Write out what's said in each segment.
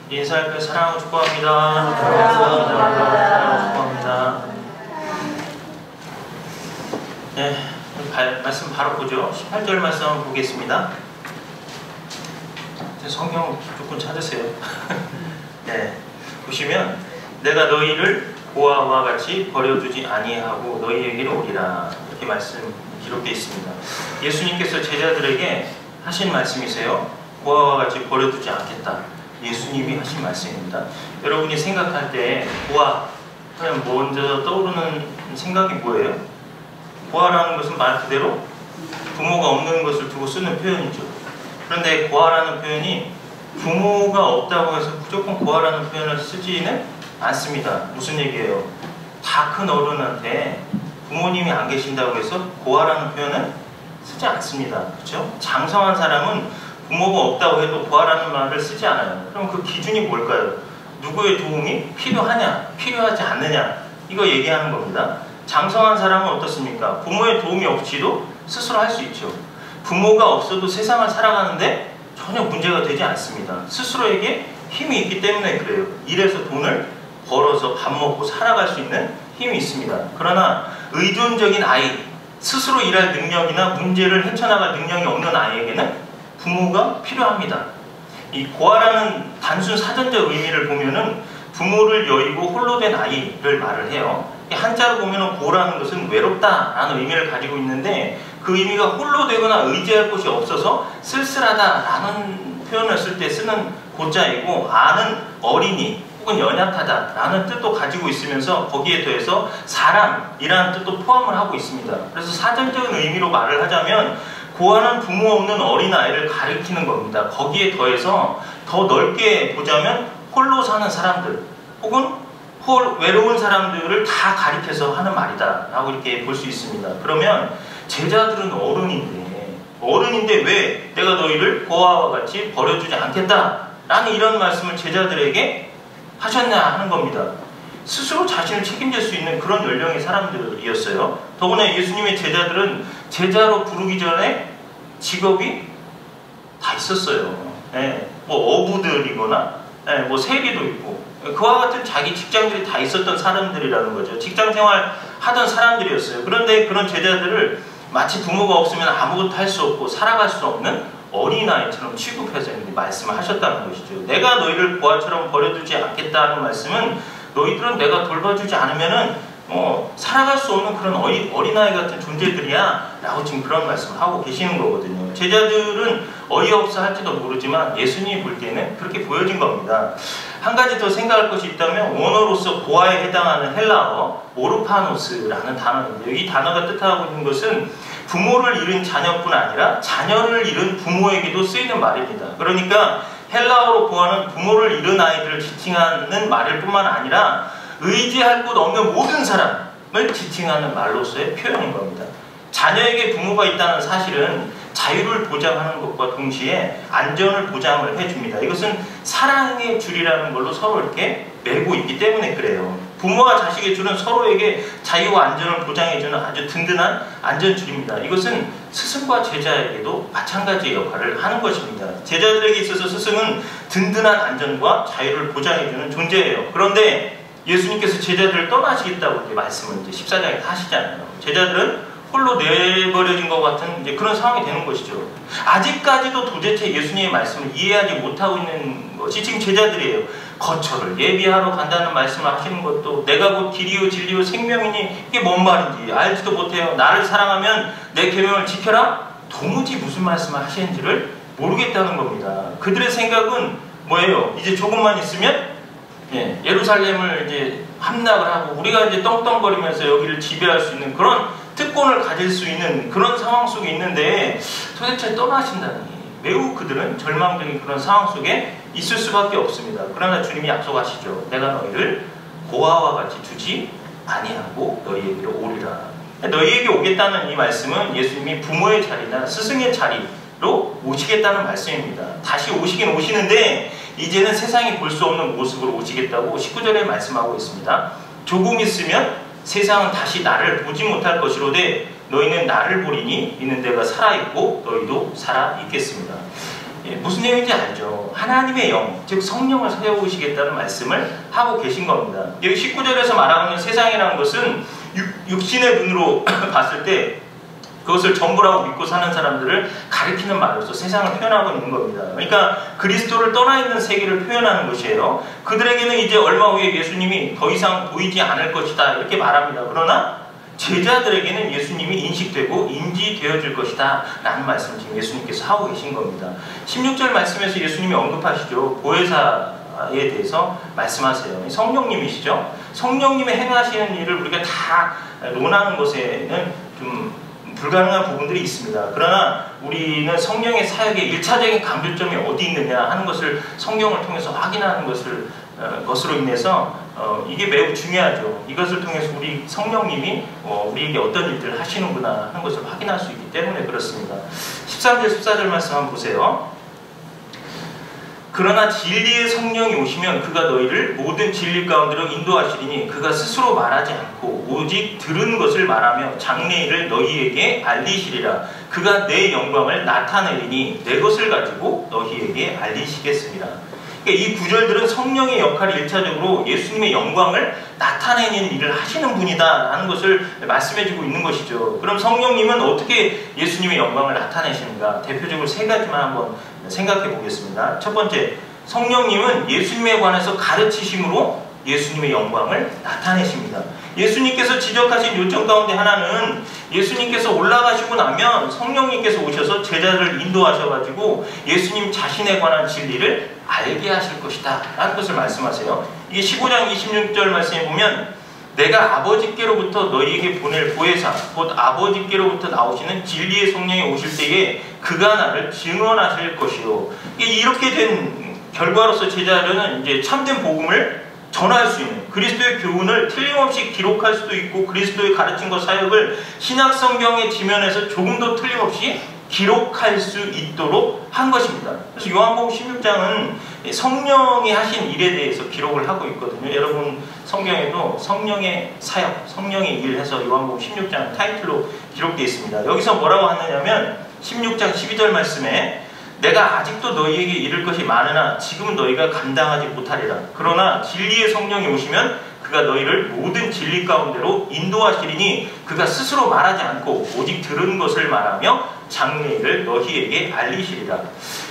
인사할 사랑하고 축복합니다. 사랑하고 축복합니다. 네, 말씀 바로 보죠. 18절 말씀 한번 보겠습니다. 성경 조금 찾으세요. 네, 보시면 내가 너희를 고아와 같이 버려두지 아니하고 너희에게로 오리라, 이렇게 말씀 기록되어 있습니다. 예수님께서 제자들에게 하신 말씀이세요. 고아와 같이 버려두지 않겠다. 예수님이 하신 말씀입니다. 여러분이 생각할 때 고아 하면 먼저 떠오르는 생각이 뭐예요? 고아라는 것은 말 그대로 부모가 없는 것을 두고 쓰는 표현이죠. 그런데 고아라는 표현이 부모가 없다고 해서 무조건 고아라는 표현을 쓰지는 않습니다. 무슨 얘기예요? 다 큰 어른한테 부모님이 안 계신다고 해서 고아라는 표현은 쓰지 않습니다. 그렇죠? 장성한 사람은 부모가 없다고 해도 고아라는 말을 쓰지 않아요. 그럼 그 기준이 뭘까요? 누구의 도움이 필요하냐, 필요하지 않느냐, 이거 얘기하는 겁니다. 장성한 사람은 어떻습니까? 부모의 도움이 없이도 스스로 할 수 있죠. 부모가 없어도 세상을 살아가는데 전혀 문제가 되지 않습니다. 스스로에게 힘이 있기 때문에 그래요. 일해서 돈을 벌어서 밥 먹고 살아갈 수 있는 힘이 있습니다. 그러나 의존적인 아이, 스스로 일할 능력이나 문제를 헤쳐나갈 능력이 없는 아이에게는 부모가 필요합니다. 이 고아라는 단순 사전적 의미를 보면은 부모를 여의고 홀로 된 아이를 말을 해요. 한자로 보면은 고라는 것은 외롭다라는 의미를 가지고 있는데, 그 의미가 홀로 되거나 의지할 곳이 없어서 쓸쓸하다라는 표현을 쓸 때 쓰는 고자이고, 아는 어린이 혹은 연약하다라는 뜻도 가지고 있으면서 거기에 더해서 사람이라는 뜻도 포함을 하고 있습니다. 그래서 사전적인 의미로 말을 하자면 고아는 부모 없는 어린아이를 가리키는 겁니다. 거기에 더해서 더 넓게 보자면 홀로 사는 사람들 혹은 외로운 사람들을 다 가리켜서 하는 말이다 라고 이렇게 볼 수 있습니다. 그러면 제자들은 어른인데 왜 내가 너희를 고아와 같이 버려두지 않겠다 라는 이런 말씀을 제자들에게 하셨냐 하는 겁니다. 스스로 자신을 책임질 수 있는 그런 연령의 사람들이었어요. 더구나 예수님의 제자들은 제자로 부르기 전에 직업이 다 있었어요. 뭐 어부들이거나 뭐 세리도 있고 그와 같은 자기 직장들이 다 있었던 사람들이라는 거죠. 직장 생활 하던 사람들이었어요. 그런데 그런 제자들을 마치 부모가 없으면 아무것도 할 수 없고 살아갈 수 없는 어린아이처럼 취급해서 이렇게 말씀을 하셨다는 것이죠. 내가 너희를 고아처럼 버려두지 않겠다는 말씀은 너희들은 내가 돌봐주지 않으면은 살아갈 수 없는 그런 어린아이 같은 존재들이야 라고 지금 그런 말씀을 하고 계시는 거거든요. 제자들은 어이없어 할지도 모르지만 예수님이 볼 때는 그렇게 보여진 겁니다. 한 가지 더 생각할 것이 있다면 원어로서 고아에 해당하는 헬라어 오르파노스라는 단어인데요. 이 단어가 뜻하고 있는 것은 부모를 잃은 자녀뿐 아니라 자녀를 잃은 부모에게도 쓰이는 말입니다. 그러니까 헬라어로 고아는 부모를 잃은 아이들을 지칭하는 말일 뿐만 아니라 의지할 곳 없는 모든 사람을 지칭하는 말로서의 표현인 겁니다. 자녀에게 부모가 있다는 사실은 자유를 보장하는 것과 동시에 안전을 보장을 해줍니다. 이것은 사랑의 줄이라는 걸로 서로 이렇게 매고 있기 때문에 그래요. 부모와 자식의 줄은 서로에게 자유와 안전을 보장해주는 아주 든든한 안전줄입니다. 이것은 스승과 제자에게도 마찬가지의 역할을 하는 것입니다. 제자들에게 있어서 스승은 든든한 안전과 자유를 보장해주는 존재예요. 그런데 예수님께서 제자들을 떠나시겠다고 이렇게 말씀을 이제 14장에 하시잖아요. 제자들은 홀로 내버려진 것 같은 이제 그런 상황이 되는 것이죠. 아직까지도 도대체 예수님의 말씀을 이해하지 못하고 있는 것이 지금 제자들이에요. 거처를 예비하러 간다는 말씀을 하시는 것도 내가 곧 길이요 진리요 생명이니 이게 뭔 말인지 알지도 못해요. 나를 사랑하면 내 계명을 지켜라? 도무지 무슨 말씀을 하시는지를 모르겠다는 겁니다. 그들의 생각은 뭐예요? 이제 조금만 있으면 예루살렘을 이제 함락을 하고 우리가 이제 떵떵거리면서 여기를 지배할 수 있는 그런 특권을 가질 수 있는 그런 상황 속에 있는데 도대체 떠나신다니 매우 그들은 절망적인 그런 상황 속에 있을 수밖에 없습니다. 그러나 주님이 약속하시죠. 내가 너희를 고아와 같이 두지 아니하고 너희에게로 오리라. 너희에게 오겠다는 이 말씀은 예수님이 부모의 자리나 스승의 자리로 오시겠다는 말씀입니다. 다시 오시긴 오시는데 이제는 세상이 볼 수 없는 모습으로 오시겠다고 19절에 말씀하고 있습니다. 조금 있으면 세상은 다시 나를 보지 못할 것이로되 너희는 나를 보리니 이는 내가 살아있고 너희도 살아있겠습니다. 무슨 내용인지 알죠? 하나님의 영, 즉 성령을 세우시겠다는 말씀을 하고 계신 겁니다. 여기 19절에서 말하고 있는 세상이라는 것은 육신의 눈으로 봤을 때 그것을 전부라고 믿고 사는 사람들을 가리키는 말로서 세상을 표현하고 있는 겁니다. 그러니까 그리스도를 떠나 있는 세계를 표현하는 것이에요. 그들에게는 이제 얼마 후에 예수님이 더 이상 보이지 않을 것이다 이렇게 말합니다. 그러나 제자들에게는 예수님이 인식되고 인지되어질 것이다 라는 말씀을 지금 예수님께서 하고 계신 겁니다. 16절 말씀에서 예수님이 언급하시죠. 보혜사에 대해서 말씀하세요. 성령님이시죠. 성령님의 행하시는 일을 우리가 다 논하는 것에는 좀 불가능한 부분들이 있습니다. 그러나 우리는 성령의 사역의 1차적인 강조점이 어디 있느냐 하는 것을 성경을 통해서 확인하는 것으로 인해서 이게 매우 중요하죠. 이것을 통해서 우리 성령님이 우리에게 어떤 일들을 하시는구나 하는 것을 확인할 수 있기 때문에 그렇습니다. 13절 14절 말씀 한번 보세요. 그러나 진리의 성령이 오시면 그가 너희를 모든 진리 가운데로 인도하시리니 그가 스스로 말하지 않고 오직 들은 것을 말하며 장래일을 너희에게 알리시리라. 그가 내 영광을 나타내리니 내 것을 가지고 너희에게 알리시겠습니다. 그러니까 이 구절들은 성령의 역할이 1차적으로 예수님의 영광을 나타내는 일을 하시는 분이다 라는 것을 말씀해주고 있는 것이죠. 그럼 성령님은 어떻게 예수님의 영광을 나타내시는가? 대표적으로 3가지만 한번 생각해 보겠습니다. 첫 번째, 성령님은 예수님에 관해서 가르치심으로 예수님의 영광을 나타내십니다. 예수님께서 지적하신 요청 가운데 하나는 예수님께서 올라가시고 나면 성령님께서 오셔서 제자를 인도하셔가지고 예수님 자신에 관한 진리를 알게 하실 것이다 라는 것을 말씀하세요. 이게 15장 26절 말씀에 보면 내가 아버지께로부터 너희에게 보낼 보혜사 곧 아버지께로부터 나오시는 진리의 성령이 오실 때에 그가 나를 증언하실 것이요. 이렇게 된 결과로서 제자들은 이제 참된 복음을 전할 수 있는 그리스도의 교훈을 틀림없이 기록할 수도 있고 그리스도의 가르침과 사역을 신약 성경의 지면에서 조금도 틀림없이 기록할 수 있도록 한 것입니다. 그래서 요한복음 16장은 성령이 하신 일에 대해서 기록을 하고 있거든요. 여러분 성경에도 성령의 사역, 성령의 일 해서 요한복음 16장 타이틀로 기록되어 있습니다. 여기서 뭐라고 하느냐면 16장 12절 말씀에 내가 아직도 너희에게 이를 것이 많으나 지금 너희가 감당하지 못하리라. 그러나 진리의 성령이 오시면 그가 너희를 모든 진리 가운데로 인도하시리니 그가 스스로 말하지 않고 오직 들은 것을 말하며 장래일을 너희에게 알리시리라.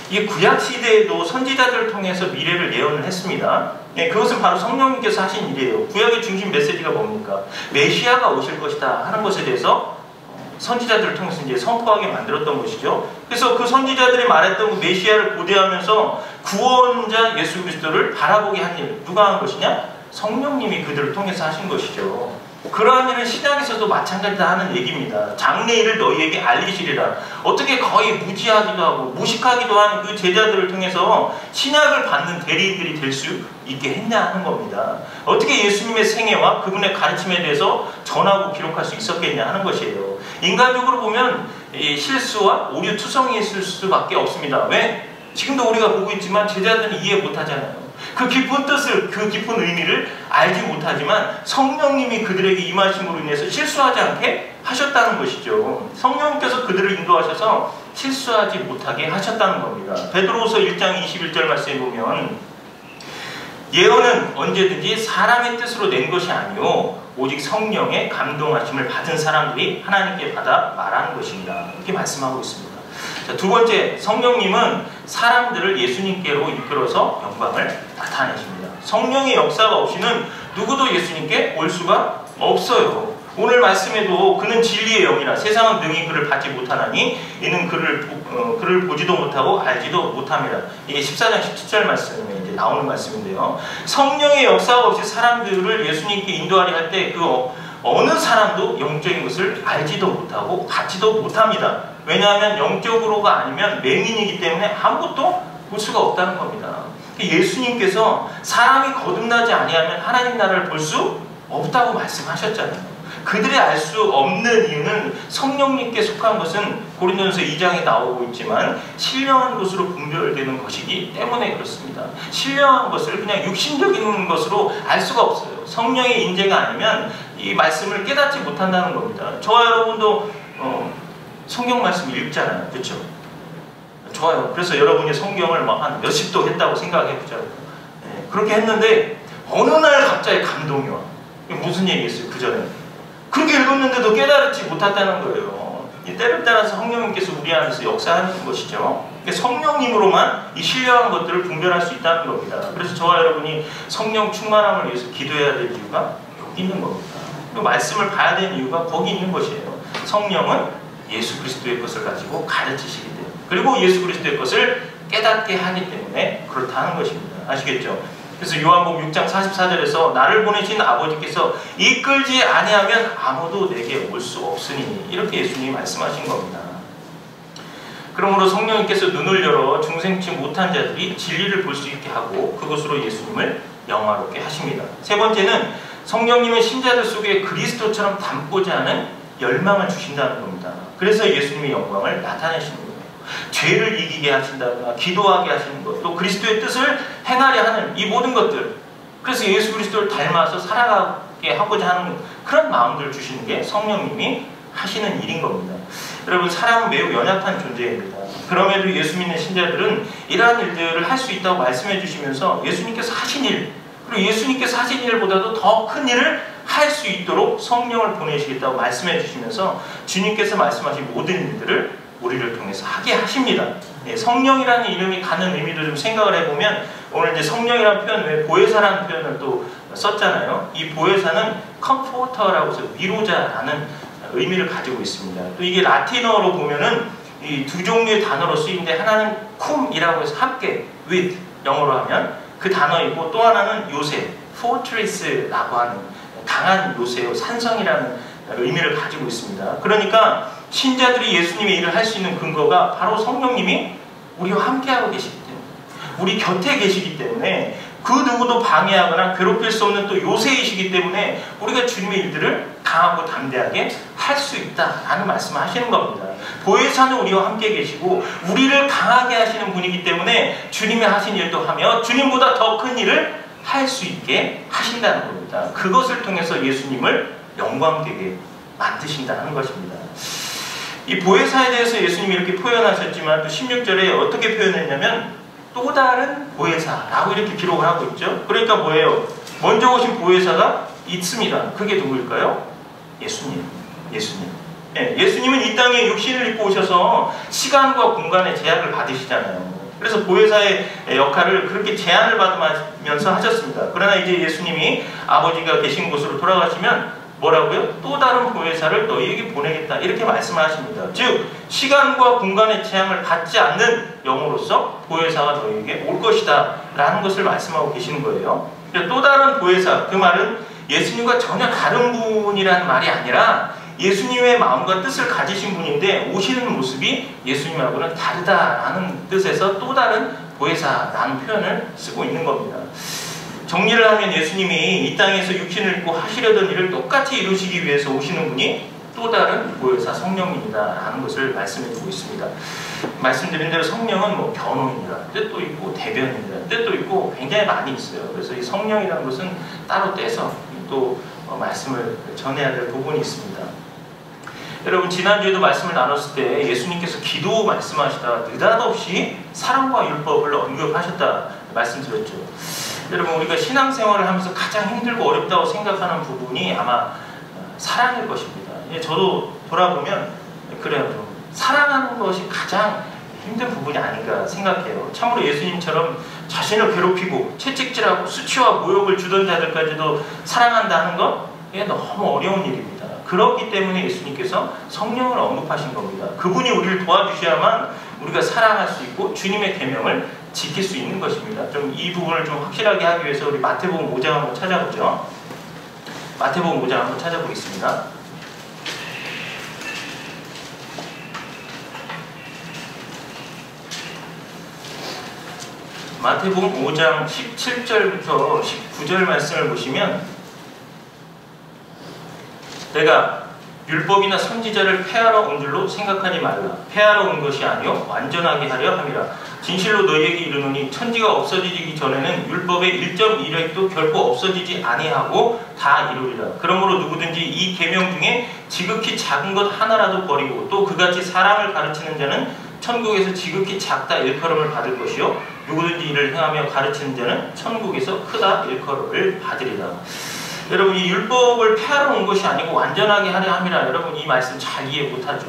이게 구약시대에도 선지자들을 통해서 미래를 예언을 했습니다. 그것은 바로 성령님께서 하신 일이에요. 구약의 중심 메시지가 뭡니까? 메시아가 오실 것이다 하는 것에 대해서 선지자들을 통해서 이제 선포하게 만들었던 것이죠. 그래서 그 선지자들이 말했던 그 메시아를 고대하면서 구원자 예수 그리스도를 바라보게 한 일, 누가 한 것이냐? 성령님이 그들을 통해서 하신 것이죠. 그러한 일은 신약에서도 마찬가지다 하는 얘기입니다. 장래일을 너희에게 알리시리라. 어떻게 거의 무지하기도 하고 무식하기도 하는 그 제자들을 통해서 신약을 받는 대리인들이 될 수 있게 했냐 하는 겁니다. 어떻게 예수님의 생애와 그분의 가르침에 대해서 전하고 기록할 수 있었겠냐 하는 것이에요. 인간적으로 보면 실수와 오류투성이 있을 수밖에 없습니다. 왜? 지금도 우리가 보고 있지만 제자들은 이해 못하잖아요. 그 깊은 뜻을, 그 깊은 의미를 알지 못하지만 성령님이 그들에게 임하심으로 인해서 실수하지 않게 하셨다는 것이죠. 성령님께서 그들을 인도하셔서 실수하지 못하게 하셨다는 겁니다. 베드로후서 1장 21절 말씀에 보면 예언은 언제든지 사람의 뜻으로 낸 것이 아니오 오직 성령의 감동하심을 받은 사람들이 하나님께 받아 말하는 것입니다. 이렇게 말씀하고 있습니다. 자, 두 번째, 성령님은 사람들을 예수님께로 이끌어서 영광을 나타내십니다. 성령의 역사가 없이는 누구도 예수님께 올 수가 없어요. 오늘 말씀에도 그는 진리의 영이라 세상은 능히 그를 받지 못하나니 이는 그를 보지도 못하고 알지도 못함이라. 이게 14장 17절 말씀에 이제 나오는 말씀인데요. 성령의 역사가 없이 사람들을 예수님께 인도하려 할 때 그 어느 사람도 영적인 것을 알지도 못하고 받지도 못합니다. 왜냐하면 영적으로가 아니면 맹인이기 때문에 아무것도 볼 수가 없다는 겁니다. 예수님께서 사람이 거듭나지 아니하면 하나님 나라를 볼 수 없다고 말씀하셨잖아요. 그들이 알 수 없는 이유는 성령님께 속한 것은 고린도전서 2장에 나오고 있지만 신령한 것으로 분별되는 것이기 때문에 그렇습니다. 신령한 것을 그냥 육신적인 것으로 알 수가 없어요. 성령의 인재가 아니면 이 말씀을 깨닫지 못한다는 겁니다. 저와 여러분도 성경 말씀 읽잖아요. 그렇죠? 좋아요. 그래서 여러분이 성경을 뭐 한 몇십 도 했다고 생각해보자고요. 그렇게 했는데 어느 날 갑자기 감동이 와. 이게 무슨 얘기겠어요? 그 전에 그렇게 읽었는데도 깨달지 못했다는 거예요. 이 때를 따라서 성령님께서 우리 안에서 역사하는 것이죠. 성령님으로만 이 신령한 것들을 분별할 수 있다는 겁니다. 그래서 저와 여러분이 성령 충만함을 위해서 기도해야 될 이유가 여기 있는 겁니다. 그 말씀을 봐야 되는 이유가 거기 있는 것이에요. 성령은 예수 그리스도의 것을 가지고 가르치시기 때문에, 그리고 예수 그리스도의 것을 깨닫게 하기 때문에 그렇다는 것입니다. 아시겠죠? 그래서 요한복음 6장 44절에서 나를 보내신 아버지께서 이끌지 아니하면 아무도 내게 올 수 없으니, 이렇게 예수님이 말씀하신 겁니다. 그러므로 성령님께서 눈을 열어 중생치 못한 자들이 진리를 볼 수 있게 하고 그것으로 예수님을 영화롭게 하십니다. 세 번째는 성령님은 신자들 속에 그리스도처럼 닮고자 하는 열망을 주신다는 겁니다. 그래서 예수님의 영광을 나타내시는 거예요. 죄를 이기게 하신다거나 기도하게 하시는 것, 또 그리스도의 뜻을 행하려 하는 이 모든 것들, 그래서 예수 그리스도를 닮아서 살아가게 하고자 하는 그런 마음들을 주시는 게 성령님이 하시는 일인 겁니다. 여러분, 사람은 매우 연약한 존재입니다. 그럼에도 예수 믿는 신자들은 이러한 일들을 할 수 있다고 말씀해 주시면서 예수님께서 하신 일, 그리고 예수님께서 하신 일보다도 더 큰 일을 할 수 있도록 성령을 보내시겠다고 말씀해 주시면서 주님께서 말씀하신 모든 일들을 우리를 통해서 하게 하십니다. 성령이라는 이름이 갖는 의미도 좀 생각을 해보면, 오늘 이제 성령이라는 표현 외에 보혜사라는 표현을 또 썼잖아요. 이 보혜사는 컴포터라고 해서 위로자라는 의미를 가지고 있습니다. 또 이게 라틴어로 보면은 이 두 종류의 단어로 쓰이는데, 하나는 쿰이라고 해서 함께, with 영어로 하면 그 단어이고, 또 하나는 요새, fortress라고 하는 강한 요새요, 산성이라는 의미를 가지고 있습니다. 그러니까 신자들이 예수님의 일을 할 수 있는 근거가 바로 성령님이 우리와 함께하고 계시기 때문에, 우리 곁에 계시기 때문에, 그 누구도 방해하거나 괴롭힐 수 없는 또 요새이시기 때문에 우리가 주님의 일들을 강하고 담대하게 할 수 있다라는 말씀을 하시는 겁니다. 보혜사는 우리와 함께 계시고 우리를 강하게 하시는 분이기 때문에 주님이 하신 일도 하며 주님보다 더 큰 일을 할 수 있게 하신다는 겁니다. 그것을 통해서 예수님을 영광되게 만드신다는 것입니다. 이 보혜사에 대해서 예수님이 이렇게 표현하셨지만, 또 16절에 어떻게 표현했냐면 또 다른 보혜사라고 이렇게 기록을 하고 있죠. 그러니까 뭐예요? 먼저 오신 보혜사가 있습니다. 그게 누구일까요? 예수님. 예수님은 이 땅에 육신을 입고 오셔서 시간과 공간의 제약을 받으시잖아요. 그래서 보혜사의 역할을 그렇게 제한을 받으면서 하셨습니다. 그러나 이제 예수님이 아버지가 계신 곳으로 돌아가시면 뭐라고요? 또 다른 보혜사를 너희에게 보내겠다, 이렇게 말씀을 하십니다. 즉 시간과 공간의 제한을 받지 않는 영으로서 보혜사가 너희에게 올 것이다 라는 것을 말씀하고 계시는 거예요. 또 다른 보혜사, 그 말은 예수님과 전혀 다른 분이라는 말이 아니라 예수님의 마음과 뜻을 가지신 분인데 오시는 모습이 예수님하고는 다르다라는 뜻에서 또 다른 보혜사라는 표현을 쓰고 있는 겁니다. 정리를 하면 예수님이 이 땅에서 육신을 입고 하시려던 일을 똑같이 이루시기 위해서 오시는 분이 또 다른 보혜사 성령님이다라는 것을 말씀해 주고 있습니다. 말씀드린 대로 성령은 뭐 변호인이라는 뜻도 있고 대변인이라는 뜻도 있고 굉장히 많이 있어요. 그래서 이 성령이라는 것은 따로 떼서 또 말씀을 전해야 될 부분이 있습니다. 여러분, 지난주에도 말씀을 나눴을 때 예수님께서 기도 말씀하시다가 느닷없이 사랑과 율법을 언급하셨다 말씀드렸죠. 여러분, 우리가 신앙생활을 하면서 가장 힘들고 어렵다고 생각하는 부분이 아마 사랑일 것입니다. 저도 돌아보면 그래요. 사랑하는 것이 가장 힘든 부분이 아닌가 생각해요. 참으로 예수님처럼 자신을 괴롭히고 채찍질하고 수치와 모욕을 주던 자들까지도 사랑한다는 것, 이게 너무 어려운 일입니다. 그렇기 때문에 예수님께서 성령을 언급하신 겁니다. 그분이 우리를 도와주셔야만 우리가 사랑할 수 있고 주님의 계명을 지킬 수 있는 것입니다. 좀 이 부분을 좀 확실하게 하기 위해서 우리 마태복음 5장 한번 찾아보죠. 마태복음 5장 한번 찾아보겠습니다. 마태복음 5장 17절부터 19절 말씀을 보시면, 내가 율법이나 선지자를 폐하러 온 줄로 생각하지 말라. 폐하러 온 것이 아니요 완전하게 하려 함이라. 진실로 너희에게 이르노니 천지가 없어지기 전에는 율법의 1.1획도 결코 없어지지 아니하고 다 이루리라. 그러므로 누구든지 이 계명 중에 지극히 작은 것 하나라도 버리고 또 그같이 사람을 가르치는 자는 천국에서 지극히 작다 일컬음을 받을 것이요 누구든지 이를 행하며 가르치는 자는 천국에서 크다 일컬음을 받으리라. 여러분, 이 율법을 폐하러 온 것이 아니고 완전하게 하려 함이라. 여러분, 이 말씀 잘 이해 못하죠.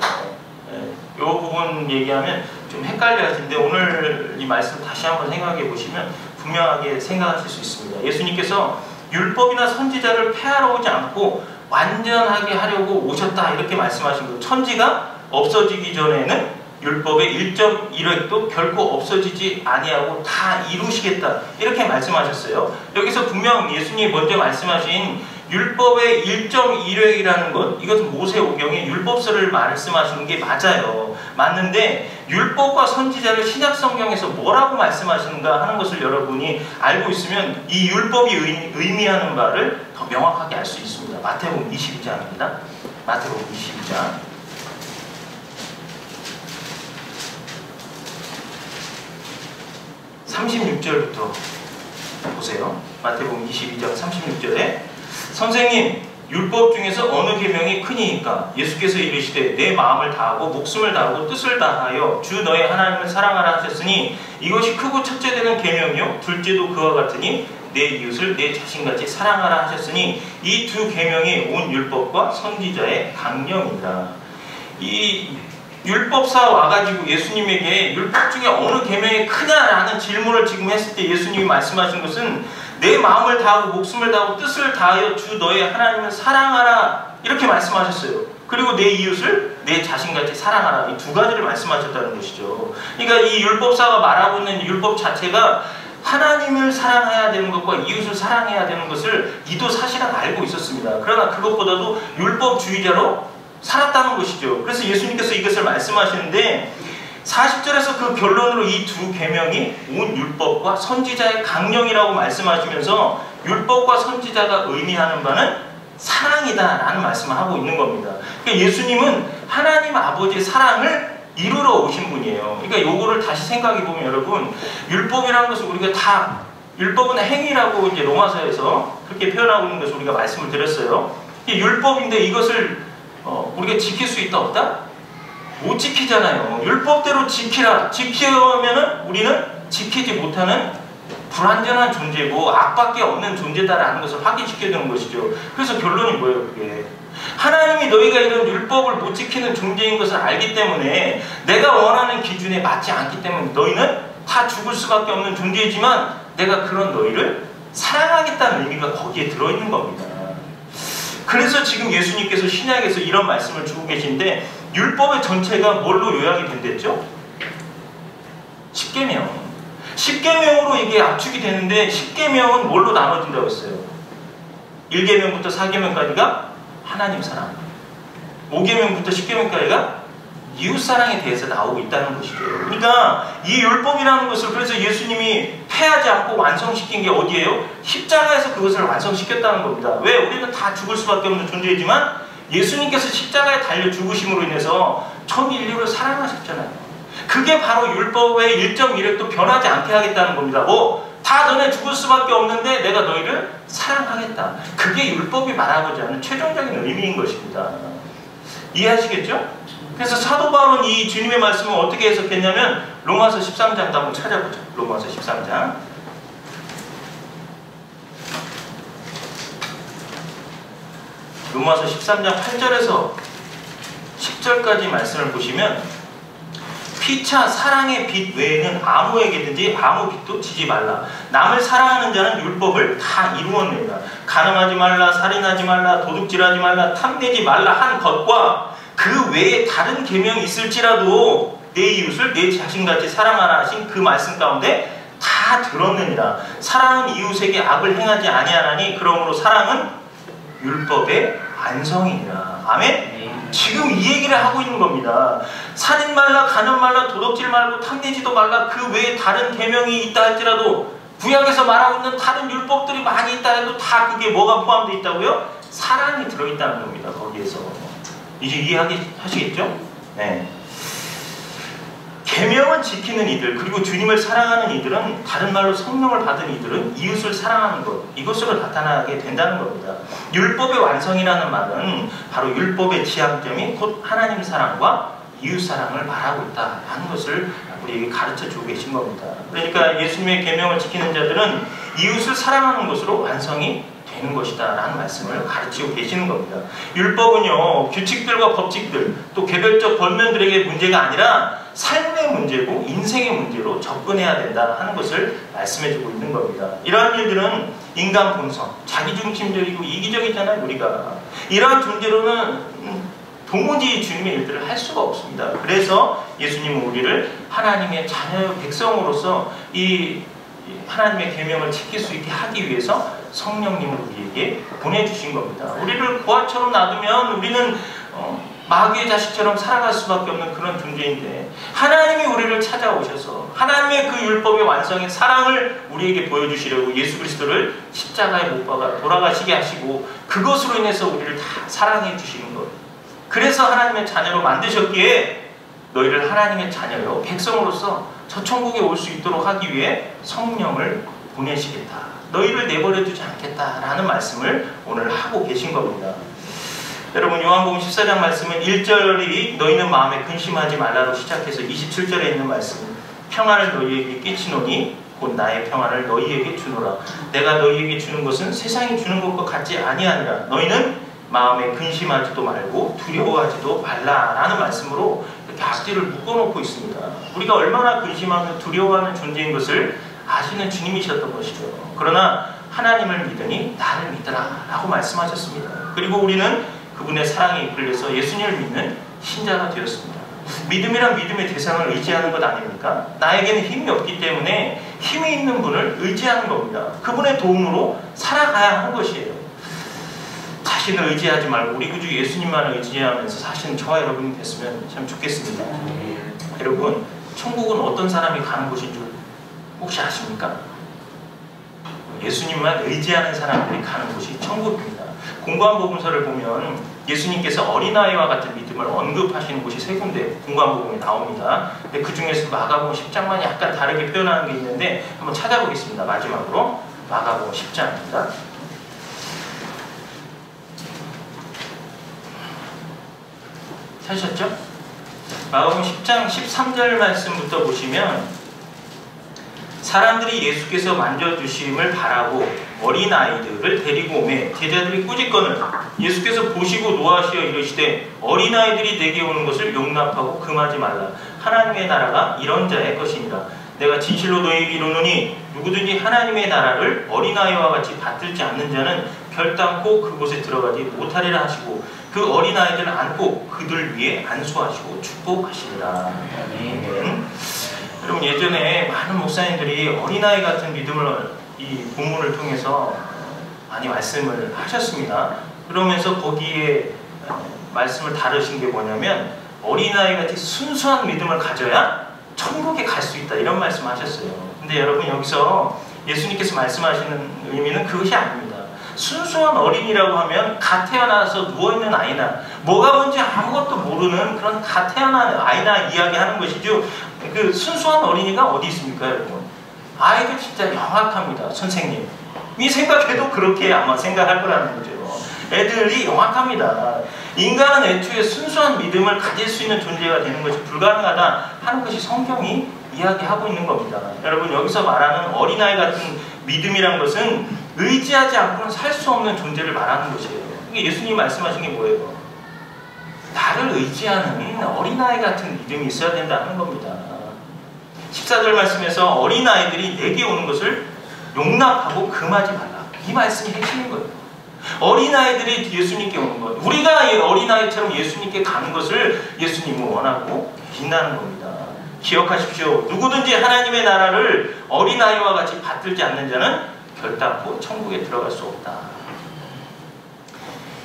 이 부분 얘기하면 좀 헷갈려 하시는데, 오늘 이 말씀 다시 한번 생각해 보시면 분명하게 생각하실 수 있습니다. 예수님께서 율법이나 선지자를 폐하러 오지 않고 완전하게 하려고 오셨다, 이렇게 말씀하신 거예요. 천지가 없어지기 전에는 율법의 1.1획도 결코 없어지지 아니하고 다 이루시겠다, 이렇게 말씀하셨어요. 여기서 분명 예수님이 먼저 말씀하신 율법의 1.1획이라는 것, 이것은 모세오경의 율법서를 말씀하시는 게 맞아요. 맞는데 율법과 선지자를 신약성경에서 뭐라고 말씀하시는가 하는 것을 여러분이 알고 있으면 이 율법이 의미하는 바를 더 명확하게 알 수 있습니다. 마태복음 22장입니다. 마태복음 22장 36절부터 보세요. 마태복음 22장 36절에 선생님, 율법 중에서 어느 계명이 크니이까? 예수께서 이르시되 내 마음을 다하고 목숨을 다하고 뜻을 다하여 주 너의 하나님을 사랑하라 하셨으니 이것이 크고 첫째 되는 계명이요 둘째도 그와 같으니 내 이웃을 내 자신같이 사랑하라 하셨으니 이 두 계명이 온 율법과 선지자의 강령이다. 이 율법사 와가지고 예수님에게 율법 중에 어느 계명이 크냐라는 질문을 지금 했을 때 예수님이 말씀하신 것은 내 마음을 다하고 목숨을 다하고 뜻을 다하여 주 너의 하나님을 사랑하라, 이렇게 말씀하셨어요. 그리고 내 이웃을 내 자신같이 사랑하라, 이 두 가지를 말씀하셨다는 것이죠. 그러니까 이 율법사가 말하고 있는 율법 자체가 하나님을 사랑해야 되는 것과 이웃을 사랑해야 되는 것을 이도 사실은 알고 있었습니다. 그러나 그것보다도 율법주의자로 살았다는 것이죠. 그래서 예수님께서 이것을 말씀하시는데 40절에서 그 결론으로 이 두 계명이 온 율법과 선지자의 강령이라고 말씀하시면서 율법과 선지자가 의미하는 바는 사랑이다라는 말씀을 하고 있는 겁니다. 그러니까 예수님은 하나님 아버지의 사랑을 이루러 오신 분이에요. 그러니까 요거를 다시 생각해 보면 여러분, 율법이라는 것을 우리가 다, 율법은 행위라고 이제 로마서에서 그렇게 표현하고 있는 것을 우리가 말씀을 드렸어요. 이게 율법인데 이것을 우리가 지킬 수 있다 없다? 못 지키잖아요. 율법대로 지키라. 지키려면은 우리는 지키지 못하는 불완전한 존재고 악밖에 없는 존재다라는 것을 확인시켜야 되는 것이죠. 그래서 결론이 뭐예요, 그게? 하나님이 너희가 이런 율법을 못 지키는 존재인 것을 알기 때문에 내가 원하는 기준에 맞지 않기 때문에 너희는 다 죽을 수밖에 없는 존재이지만 내가 그런 너희를 사랑하겠다는 의미가 거기에 들어있는 겁니다. 그래서 지금 예수님께서 신약에서 이런 말씀을 주고 계신데 율법의 전체가 뭘로 요약이 된댔죠? 10계명. 10계명으로 이게 압축이 되는데 10계명은 뭘로 나눠진다고 했어요? 1계명부터 4계명까지가 하나님 사랑, 5계명부터 10계명까지가 이웃사랑에 대해서 나오고 있다는 것이죠. 그러니까 이 율법이라는 것을 그래서 예수님이 폐하지 않고 완성시킨 게 어디예요? 십자가에서 그것을 완성시켰다는 겁니다. 왜? 우리는 다 죽을 수밖에 없는 존재이지만 예수님께서 십자가에 달려 죽으심으로 인해서 전 인류를 사랑하셨잖아요. 그게 바로 율법의 1.1획도 변하지 않게 하겠다는 겁니다. 다 너네 죽을 수밖에 없는데 내가 너희를 사랑하겠다. 그게 율법이 말하고자 하는 최종적인 의미인 것입니다. 이해하시겠죠? 그래서 사도 바울은 이 주님의 말씀을 어떻게 해석했냐면 로마서 13장도 한번 찾아보죠. 로마서 13장. 로마서 13장 8절에서 10절까지 말씀을 보시면 피차 사랑의 빛 외에는 아무에게든지 아무 빛도 지지 말라. 남을 사랑하는 자는 율법을 다 이루었느니라. 간음하지 말라, 살인하지 말라, 도둑질하지 말라, 탐내지 말라 한 것과 그 외에 다른 계명이 있을지라도 내 이웃을 내 자신같이 사랑하라 하신 그 말씀 가운데 다 들었느니라. 사랑은 이웃에게 악을 행하지 아니하나니 그러므로 사랑은 율법의 완성이니라. 아멘? 지금 이 얘기를 하고 있는 겁니다. 살인 말라, 간음 말라, 도둑질 말고 탐내지도 말라. 그 외에 다른 계명이 있다 할지라도 구약에서 말하고 있는 다른 율법들이 많이 있다 해도 다 그게 뭐가 포함되어 있다고요? 사랑이 들어있다는 겁니다. 거기에서. 이제 이해하시겠죠? 네. 계명을 지키는 이들, 그리고 주님을 사랑하는 이들은, 다른 말로 성령을 받은 이들은 이웃을 사랑하는 것, 이것으로 나타나게 된다는 겁니다. 율법의 완성이라는 말은 바로 율법의 지향점이 곧 하나님 사랑과 이웃사랑을 말하고 있다는 것을 우리에게 가르쳐주고 계신 겁니다. 그러니까 예수님의 계명을 지키는 자들은 이웃을 사랑하는 것으로 완성이 되는 것이다 라는 말씀을 가르치고 계시는 겁니다. 율법은요, 규칙들과 법칙들, 또 개별적 권면들에게 문제가 아니라 삶의 문제고 인생의 문제로 접근해야 된다 하는 것을 말씀해주고 있는 겁니다. 이러한 일들은 인간 본성, 자기중심적이고 이기적이잖아요. 우리가 이러한 존재로는 도무지 주님의 일들을 할 수가 없습니다. 그래서 예수님은 우리를 하나님의 자녀 백성으로서 이 하나님의 계명을 지킬 수 있게 하기 위해서 성령님을 우리에게 보내주신 겁니다. 우리를 고아처럼 놔두면 우리는 마귀의 자식처럼 살아갈 수밖에 없는 그런 존재인데, 하나님이 우리를 찾아오셔서 하나님의 그 율법의 완성의 사랑을 우리에게 보여주시려고 예수 그리스도를 십자가에 못 박아 돌아가시게 하시고 그것으로 인해서 우리를 다 사랑해 주시는 것. 그래서 하나님의 자녀로 만드셨기에 너희를 하나님의 자녀로 백성으로서 저 천국에 올 수 있도록 하기 위해 성령을 보내시겠다. 너희를 내버려 두지 않겠다라는 말씀을 오늘 하고 계신 겁니다. 여러분, 요한복음 14장 말씀은 1절이 너희는 마음에 근심하지 말라로 시작해서 27절에 있는 말씀, 평안을 너희에게 끼치노니 곧 나의 평안을 너희에게 주노라. 내가 너희에게 주는 것은 세상이 주는 것과 같지 아니하니라. 너희는 마음에 근심하지도 말고 두려워하지도 말라라는 말씀으로 이렇게 앞뒤를 묶어놓고 있습니다. 우리가 얼마나 근심하고 두려워하는 존재인 것을 아시는 주님이셨던 것이죠. 그러나 하나님을 믿으니 나를 믿으라 라고 말씀하셨습니다. 그리고 우리는 그분의 사랑에 이끌려서 예수님을 믿는 신자가 되었습니다. 믿음이란 믿음의 대상을 의지하는 것 아닙니까? 나에게는 힘이 없기 때문에 힘이 있는 분을 의지하는 겁니다. 그분의 도움으로 살아가야 하는 것이에요. 자신을 의지하지 말고 우리 구주 예수님만을 의지하면서 사시는 저와 여러분이 됐으면 참 좋겠습니다. 여러분, 천국은 어떤 사람이 가는 곳인 줄 혹시 아십니까? 예수님만 의지하는 사람들이 가는 곳이 천국입니다. 공관복음서를 보면 예수님께서 어린아이와 같은 믿음을 언급하시는 곳이 세 군데 공관복음에 나옵니다. 근데 그 중에서 마가복음 10장만 약간 다르게 표현하는 게 있는데 한번 찾아보겠습니다. 마지막으로 마가복음 10장입니다. 찾으셨죠? 마가복음 10장 13절 말씀부터 보시면 사람들이 예수께서 만져주심을 바라고 어린아이들을 데리고 오매 제자들이 꾸짖거늘 예수께서 보시고 노하시어 이르시되 어린아이들이 내게 오는 것을 용납하고 금하지 말라. 하나님의 나라가 이런 자의 것이니라. 내가 진실로 너희에게 이르노니 누구든지 하나님의 나라를 어린아이와 같이 받들지 않는 자는 결단코 그곳에 들어가지 못하리라 하시고 그 어린아이들을 안고 그들 위에 안수하시고 축복하시리라. 아멘. 여러분, 예전에 많은 목사님들이 어린아이 같은 믿음을 이 본문을 통해서 많이 말씀을 하셨습니다. 그러면서 거기에 말씀을 다루신 게 뭐냐면 어린아이 같이 순수한 믿음을 가져야 천국에 갈 수 있다, 이런 말씀을 하셨어요. 근데 여러분, 여기서 예수님께서 말씀하시는 의미는 그것이 아닙니다. 순수한 어린이라고 하면 갓 태어나서 누워있는 아이나 뭐가 뭔지 아무것도 모르는 그런 갓 태어난 아이나 이야기하는 것이죠. 그 순수한 어린이가 어디 있습니까, 여러분? 아이들 진짜 영악합니다. 선생님이 생각해도 그렇게 아마 생각할 거라는 거죠. 애들이 영악합니다. 인간은 애초에 순수한 믿음을 가질 수 있는 존재가 되는 것이 불가능하다 하는 것이 성경이 이야기하고 있는 겁니다. 여러분, 여기서 말하는 어린아이 같은 믿음이란 것은 의지하지 않고는 살 수 없는 존재를 말하는 것이에요. 예수님이 말씀하신 게 뭐예요? 나를 의지하는 어린아이 같은 믿음이 있어야 된다는 겁니다. 14절 말씀에서 어린아이들이 내게 오는 것을 용납하고 금하지 말라. 이 말씀이 핵심인 거예요. 어린아이들이 예수님께 오는 것, 우리가 어린아이처럼 예수님께 가는 것을 예수님은 원하고 계신다는 겁니다. 기억하십시오. 누구든지 하나님의 나라를 어린아이와 같이 받들지 않는 자는 결단코 천국에 들어갈 수 없다.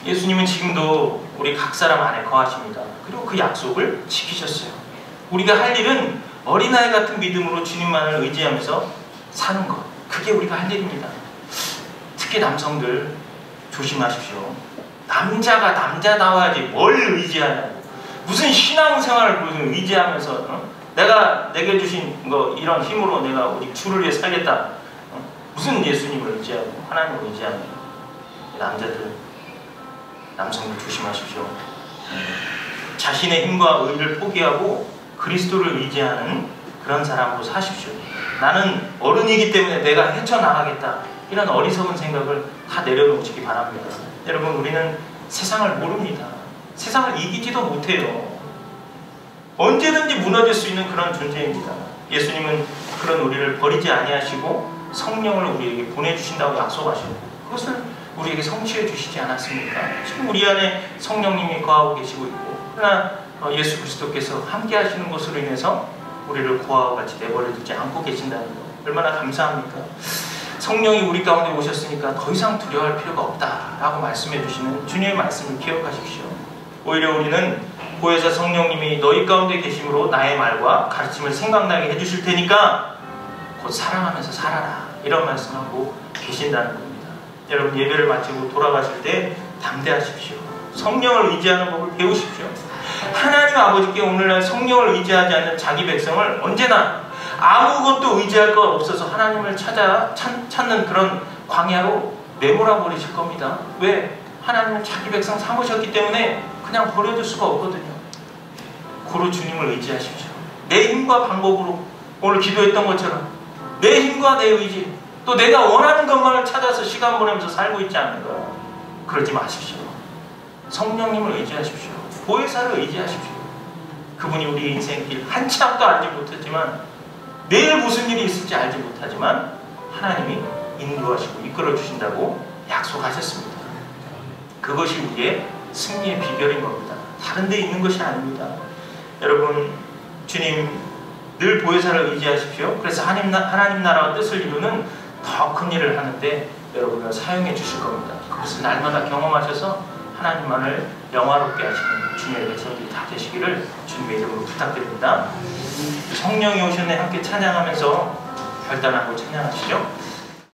예수님은 지금도 우리 각 사람 안에 거하십니다. 그리고 그 약속을 지키셨어요. 우리가 할 일은 어린아이 같은 믿음으로 주님만을 의지하면서 사는 것, 그게 우리가 할 일입니다. 특히 남성들 조심하십시오. 남자가 남자다워야지 뭘 의지하냐고. 무슨 신앙생활을 무슨 의지하면서 내가 내게 주신 거 이런 힘으로 내가 우리 주를 위해 살겠다. 무슨 예수님을 의지하고 하나님을 의지하는 남자들, 남성들 조심하십시오. 자신의 힘과 의를 포기하고 그리스도를 의지하는 그런 사람으로 사십시오. 나는 어른이기 때문에 내가 헤쳐나가겠다. 이런 어리석은 생각을 다 내려놓으시기 바랍니다. 여러분, 우리는 세상을 모릅니다. 세상을 이기지도 못해요. 언제든지 무너질 수 있는 그런 존재입니다. 예수님은 그런 우리를 버리지 아니하시고 성령을 우리에게 보내주신다고 약속하시고 그것을 우리에게 성취해 주시지 않았습니까? 지금 우리 안에 성령님이 거하고 계시고 있고, 그러나 예수 그리스도께서 함께 하시는 것으로 인해서 우리를 고아와 같이 내버려 두지 않고 계신다는 것, 얼마나 감사합니까? 성령이 우리 가운데 오셨으니까 더 이상 두려워할 필요가 없다라고 말씀해 주시는 주님의 말씀을 기억하십시오. 오히려 우리는 보혜사 성령님이 너희 가운데 계심으로 나의 말과 가르침을 생각나게 해주실 테니까 곧 사랑하면서 살아라, 이런 말씀하고 계신다는 겁니다. 여러분, 예배를 마치고 돌아가실 때 담대하십시오. 성령을 의지하는 법을 배우십시오. 하나님 아버지께 오늘날 성령을 의지하지 않는 자기 백성을 언제나 아무것도 의지할 것 없어서 하나님을 찾는 그런 광야로 내몰아 버리실 겁니다. 왜? 하나님은 자기 백성 삼으셨기 때문에 그냥 버려줄 수가 없거든요. 고로 주님을 의지하십시오. 내 힘과 방법으로 오늘 기도했던 것처럼 내 힘과 내 의지, 또 내가 원하는 것만을 찾아서 시간 보내면서 살고 있지 않는가. 그러지 마십시오. 성령님을 의지하십시오. 보혜사를 의지하십시오. 그분이 우리 인생길 한참도 알지 못했지만, 내일 무슨 일이 있을지 알지 못하지만 하나님이 인도하시고 이끌어 주신다고 약속하셨습니다. 그것이 우리의 승리의 비결인 겁니다. 다른 데 있는 것이 아닙니다. 여러분, 주님 늘 보혜사를 의지하십시오. 그래서 하나님 나라와 뜻을 이루는 더 큰 일을 하는데 여러분을 사용해 주실 겁니다. 그것을 날마다 경험하셔서 하나님만을 영화롭게 하시는 주님의 백성들이 다 되시기를 주님의 이름으로 부탁드립니다. 성령이 오셨네 함께 찬양하면서 결단하고 찬양하시죠.